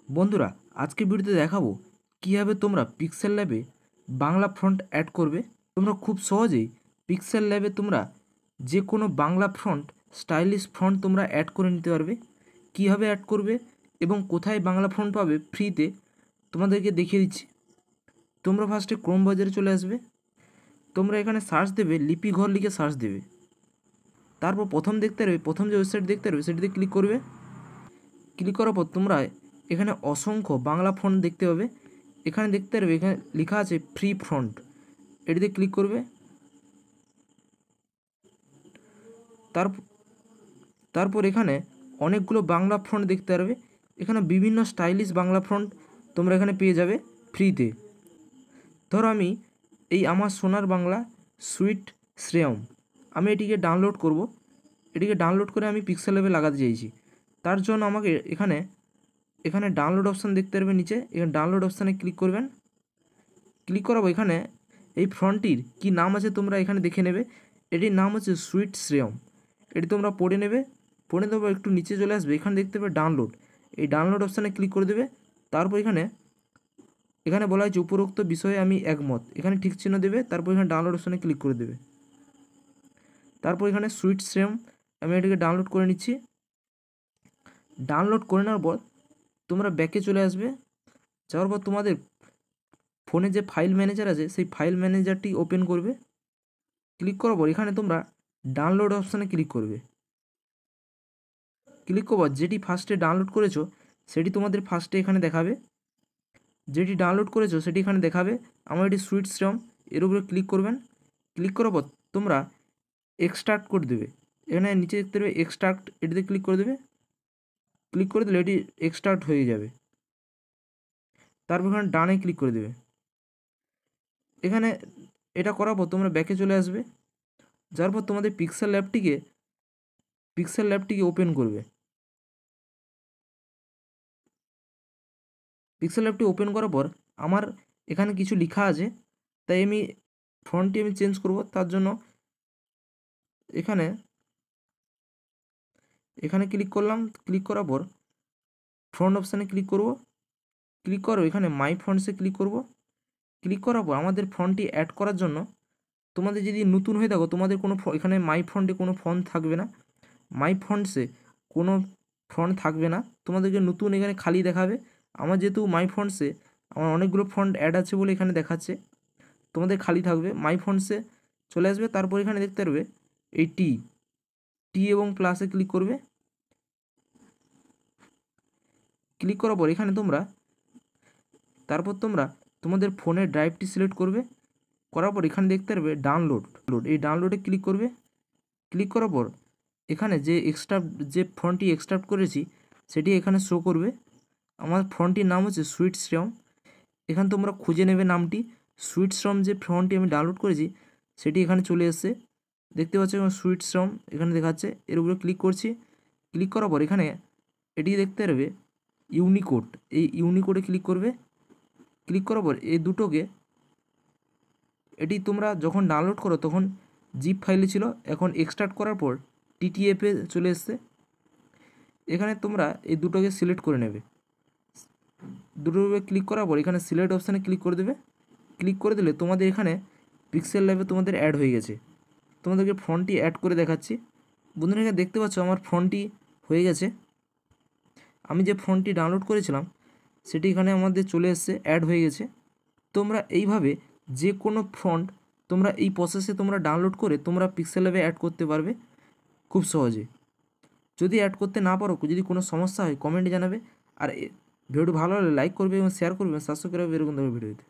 বন্ধুরা, আজকে ভিডিওতে দেখাবো কিভাবে তোমরা পিক্সেল ল্যাবে বাংলা ফন্ট অ্যাড করবে। তোমরা খুব সহজেই পিক্সেল ল্যাবে তোমরা যে কোনো বাংলা ফন্ট, স্টাইলিশ ফন্ট তোমরা অ্যাড করে নিতে পারবে। কীভাবে অ্যাড করবে এবং কোথায় বাংলা ফন্ট পাবে ফ্রিতে তোমাদেরকে দেখিয়ে দিচ্ছি। তোমরা ফার্স্টে ক্রোম বাজারে চলে আসবে। তোমরা এখানে সার্চ দেবে, লিপি ঘর লিখে সার্চ দেবে। তারপর প্রথম দেখতে পারবে, প্রথম যে ওয়েবসাইট দেখতে পারবে সেটিতে ক্লিক করবে। ক্লিক করার পর তোমরা এখানে অসংখ্য বাংলা ফন্ট দেখতে পাবে। এখানে দেখতে পারবে এখানে লেখা আছে ফ্রি ফন্ট, এটিতে ক্লিক করবে। তারপর এখানে অনেকগুলো বাংলা ফন্ট দেখতে পারবে। এখানে বিভিন্ন স্টাইলিশ বাংলা ফন্ট তোমরা এখানে পেয়ে যাবে ফ্রিতে। ধরো আমি এই আমার সোনার বাংলা সুইট শ্রেয়ম, আমি এটিকে ডাউনলোড করব। এটিকে ডাউনলোড করে আমি পিক্সেল ল্যাবে লাগাতে চাইছি। তার জন্য আমাকে এখানে ডাউনলোড অপশান দেখতে পারবে নিচে, এখানে ডাউনলোড অপশানে ক্লিক করবেন। ক্লিক করাবো এখানে এই ফন্টটির কি নাম আছে তোমরা এখানে দেখে নেবে। এটির নাম হচ্ছে সুইট শ্রেয়ম। এটি তোমরা পড়ে নেবে। পড়ে দেবো, একটু নিচে চলে আসবে, এখানে দেখতে পাবে ডাউনলোড। এই ডাউনলোড অপশানে ক্লিক করে দেবে। তারপর এখানে বলা হয়েছে উপরোক্ত বিষয়ে আমি একমত, এখানে ঠিক চিহ্ন দেবে। তারপর এখানে ডাউনলোড অপশানে ক্লিক করে দেবে। তারপর এখানে সুইট শ্রেয়ম আমি এটিকে ডাউনলোড করে নিচ্ছি। ডাউনলোড করে নেওয়ার পর তোমরা ব্যাকে চলে আসবে। যাওয়ার পর তোমাদের ফোনে যে ফাইল ম্যানেজার আছে সেই ফাইল ম্যানেজারটি ওপেন করবে। ক্লিক করার পর এখানে তোমরা ডাউনলোড অপশানে ক্লিক করবে। ক্লিক করবার যেটি ফার্স্টে ডাউনলোড করেছো সেটি তোমাদের ফার্স্টে এখানে দেখাবে। যেটি ডাউনলোড করেছো সেটি এখানে দেখাবে। আমার এটি সুইট শ্রেয়ম, এর উপরে ক্লিক করবেন। ক্লিক করার পর তোমরা এক্সট্রাক্ট করে দেবে। এখানে নিচে দেখতে পাবে এক্সট্রাক্ট, এটিতে ক্লিক করে দেবে। ক্লিক করে দিলে এটি এক্সট্রাক্ট হয়ে যাবে। তারপর এখানে ডানে ক্লিক করে দেবে। এখানে এটা করার পর তোমরা ব্যাকে চলে আসবে। যার পর তোমাদের পিক্সেল ল্যাবটিকে ওপেন করবে। পিক্সেল ল্যাবটি ওপেন করার পর আমার এখানে কিছু লেখা আছে, তাই আমি ফন্টটি চেঞ্জ করব। তার জন্য এখানে ক্লিক করলাম। ক্লিক করার পর ফন্ট অপশানে ক্লিক করব। ক্লিক করো এখানে মাই ফন্টসে ক্লিক করব। ক্লিক করার পর আমাদের ফন্টটি অ্যাড করার জন্য তোমাদের যদি নতুন হয়ে থাকো তোমাদের কোনো এখানে মাই ফন্টে কোনো ফন্ট থাকবে না। মাই ফন্টসে কোনো ফন্ট থাকবে না, তোমাদেরকে নতুন এখানে খালি দেখাবে। আমার যেহেতু মাই ফন্টসে আমার অনেকগুলো ফন্ট অ্যাড আছে বলে এখানে দেখাচ্ছে, তোমাদের খালি থাকবে। মাই ফন্টসে চলে আসবে। তারপর এখানে দেখতে পারবে এই টি এবং প্লাসে ক্লিক করবে। ক্লিক করার পর এখানে তারপর তোমরা তোমাদের ফোনের ড্রাইভটি সিলেক্ট করবে। করার পর এখানে দেখতে পারবে ডাউনলোড, এই ডাউনলোডে ক্লিক করবে। ক্লিক করার পর এখানে যে ফন্টটি এক্সট্রাক্ট করেছি সেটি এখানে শো করবে। আমার ফন্টটির নাম হচ্ছে সুইট শ্রেয়ম। এখানে তোমরা খুঁজে নেবে নামটি। সুইট শ্রেয়ম যে ফন্টটি আমি ডাউনলোড করেছি সেটি এখানে চলে এসেছে, দেখতে পাচ্ছ। এবং সুইট শ্রেয়ম এখানে দেখাচ্ছে, এর উপরে ক্লিক করছি। ক্লিক করার পর এখানে এটি দেখতে পারবে ইউনিকোড, এই ইউনিকোডে ক্লিক করবে। ক্লিক করার পর এই দুটোকে, এটি তোমরা যখন ডাউনলোড করো তখন জিপ ফাইলে ছিল, এখন এক্সট্রাক্ট করার পর টিটিএফে চলে এসছে। এখানে তোমরা এই দুটোকে সিলেক্ট করে নেবে। দুটোর উপরে ক্লিক করার পর এখানে সিলেক্ট অপশানে ক্লিক করে দেবে। ক্লিক করে দিলে তোমাদের এখানে পিক্সেল ল্যাবে তোমাদের অ্যাড হয়ে গেছে। তোমাদেরকে ফন্টটি অ্যাড করে দেখাচ্ছি। বন্ধুরা এখানে দেখতে পাচ্ছ আমার ফন্টটি হয়ে গেছে। আমি যে ফন্টটি ডাউনলোড করেছিলাম সেটি এখানে আমাদের চলে এসছে, অ্যাড হয়ে গেছে। তোমরা এইভাবে যে কোনো ফন্ট তোমরা এই প্রসেসে তোমরা ডাউনলোড করে তোমরা পিক্সেল ল্যাবে অ্যাড করতে পারবে খুব সহজে। যদি অ্যাড করতে না পারো, যদি কোনো সমস্যা হয় কমেন্টে জানাবে। আর ভিডিওটি ভালো হলে লাইক করবে এবং শেয়ার করবে, সাবস্ক্রাইব করবে এরকম ধরনের ভিডিওতে।